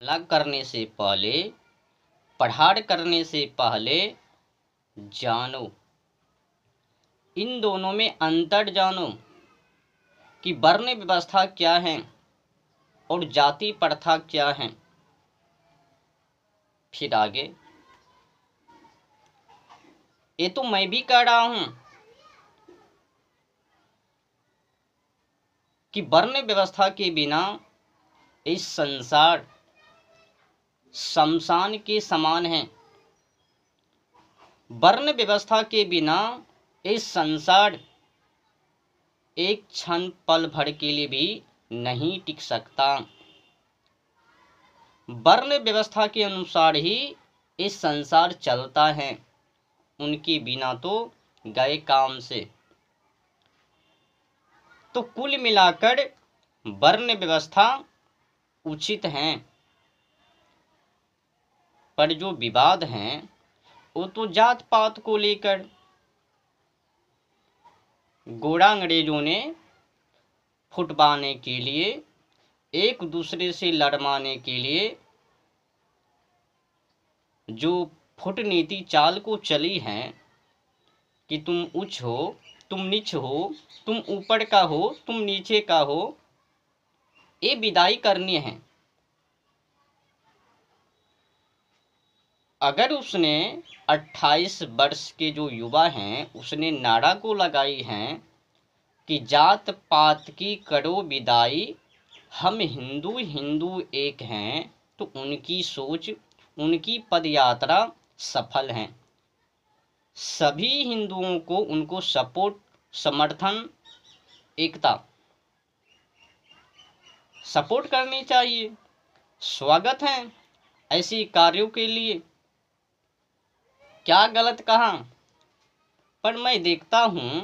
अलग करने से पहले, पढ़ाड़ करने से पहले जानो, इन दोनों में अंतर जानो कि वर्ण व्यवस्था क्या है और जाति प्रथा क्या है। फिर आगे, ये तो मैं भी कह रहा हूं कि वर्ण व्यवस्था के बिना इस संसार शमशान के समान है। वर्ण व्यवस्था के बिना इस संसार एक क्षण पल भर के लिए भी नहीं टिक सकता। वर्ण व्यवस्था के अनुसार ही इस संसार चलता है, उनके बिना तो गए काम से। तो कुल मिलाकर वर्ण व्यवस्था उचित है, पर जो विवाद हैं वो तो जात पात को लेकर। गोरा अंग्रेजों ने फुटवाने के लिए, एक दूसरे से लड़वाने के लिए जो फुटनीति चाल को चली है कि तुम उच्च हो, तुम नीच हो, तुम ऊपर का हो, तुम नीचे का हो, ये विदाई करनी है। अगर उसने 28 वर्ष के जो युवा हैं उसने नारा को लगाई है कि जात पात की करो विदाई, हम हिंदू हिंदू एक हैं, तो उनकी सोच, उनकी पदयात्रा सफल है। सभी हिंदुओं को उनको सपोर्ट, समर्थन, एकता सपोर्ट करनी चाहिए। स्वागत है ऐसी कार्यों के लिए। क्या गलत कहा? पर मैं देखता हूं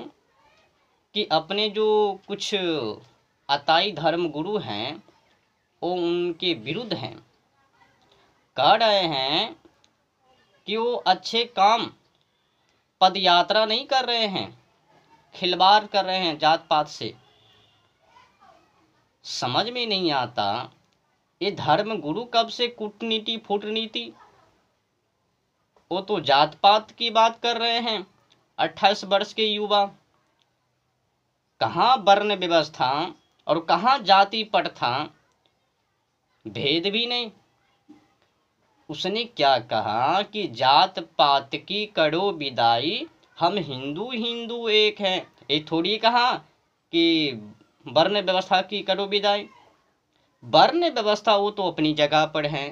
कि अपने जो कुछ अताई धर्म गुरु हैं वो उनके विरुद्ध हैं, कह रहे हैं कि वो अच्छे काम, पद यात्रा नहीं कर रहे हैं, खिलवाड़ कर रहे हैं जात पात से। समझ में नहीं आता ये धर्म गुरु कब से कूटनीति फूटनीति, वो तो जात पात की बात कर रहे हैं। 28 वर्ष के युवा, कहाँ वर्ण व्यवस्था और कहाँ जाति प्रथा, भेद भी नहीं। उसने क्या कहा कि जात पात की करो विदाई, हम हिंदू हिंदू एक हैं। ये थोड़ी कहा कि वर्ण व्यवस्था की करो विदाई। वर्ण व्यवस्था वो तो अपनी जगह पर है,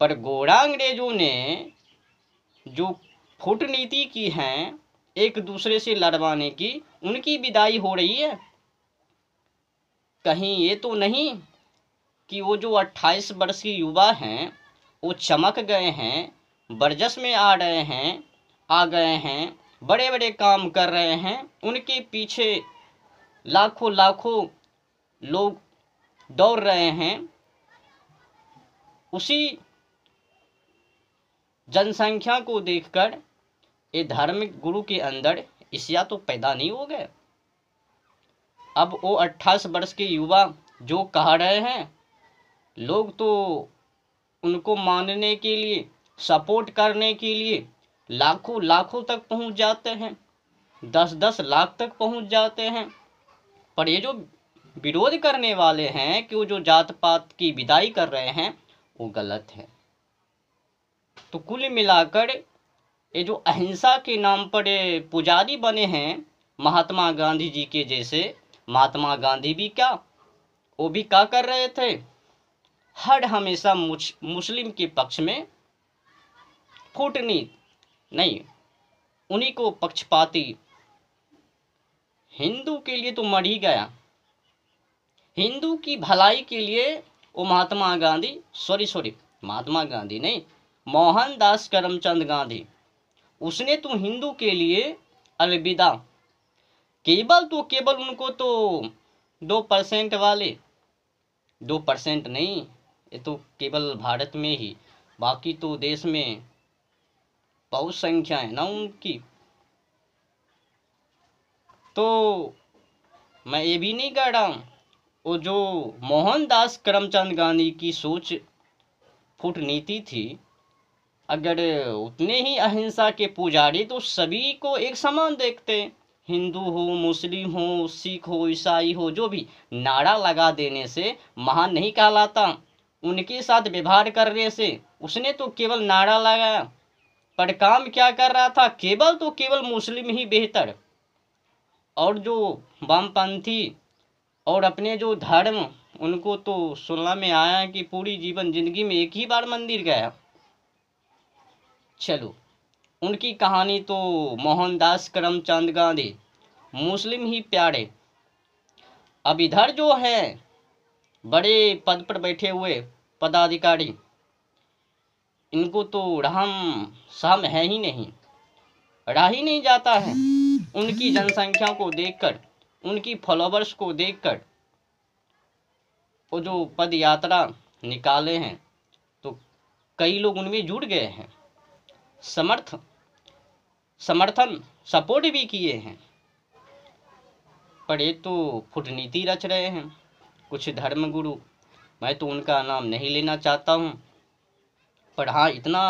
पर गोरा अंग्रेजों ने जो फूटनीति की है एक दूसरे से लड़वाने की, उनकी विदाई हो रही है। कहीं ये तो नहीं कि वो जो 28 वर्ष के युवा हैं वो चमक गए हैं, बरजस में आ रहे हैं, आ गए हैं, बड़े बड़े काम कर रहे हैं, उनके पीछे लाखों लाखों लोग दौड़ रहे हैं। उसी जनसंख्या को देखकर ये धार्मिक गुरु के अंदर ईर्ष्या तो पैदा नहीं हो गए। अब वो 28 वर्ष के युवा जो कह रहे हैं, लोग तो उनको मानने के लिए, सपोर्ट करने के लिए लाखों लाखों तक पहुंच जाते हैं, 10-10 लाख तक पहुंच जाते हैं। पर ये जो विरोध करने वाले हैं कि वो जो जात पात की विदाई कर रहे हैं वो गलत है। तो कुल मिलाकर ये जो अहिंसा के नाम पर पुजारी बने हैं महात्मा गांधी जी के जैसे, महात्मा गांधी भी क्या, वो भी क्या कर रहे थे, हर हमेशा मुस्लिम के पक्ष में फूटनीति नहीं, उन्हीं को पक्षपाती। हिंदू के लिए तो मर ही गया, हिंदू की भलाई के लिए वो महात्मा गांधी, सॉरी महात्मा गांधी नहीं, मोहनदास करमचंद गांधी, उसने तो हिंदू के लिए अलविदा। केवल उनको तो 2% वाले, 2% नहीं, ये तो केवल भारत में ही, बाकी तो देश में बहुत संख्या है ना उनकी। तो मैं ये भी नहीं कह रहा हूँ, वो जो मोहनदास करमचंद गांधी की सोच कूटनीति थी, अगर उतने ही अहिंसा के पुजारी तो सभी को एक समान देखते, हिंदू हो, मुस्लिम हो, सिख हो, ईसाई हो, जो भी, नारा लगा देने से महान नहीं कहलाता। उनके साथ व्यवहार करने से, उसने तो केवल नारा लगाया पर काम क्या कर रहा था, केवल तो केवल मुस्लिम ही बेहतर। और जो वामपंथी और अपने जो धर्म, उनको तो सुनने में आया कि पूरी जीवन जिंदगी में एक ही बार मंदिर गया। चलो, उनकी कहानी तो मोहनदास करमचंद गांधी, मुस्लिम ही प्यारे। अब इधर जो है बड़े पद पर बैठे हुए पदाधिकारी, इनको तो रहम सहम है ही नहीं, रहा ही नहीं जाता है। उनकी जनसंख्या को देखकर, उनकी फॉलोवर्स को देखकर, वो जो पद यात्रा निकाले हैं तो कई लोग उनमें जुड़ गए हैं, समर्थन सपोर्ट भी किए हैं। पर ये तो कूटनीति रच रहे हैं कुछ धर्मगुरु। मैं तो उनका नाम नहीं लेना चाहता हूँ, पर हाँ इतना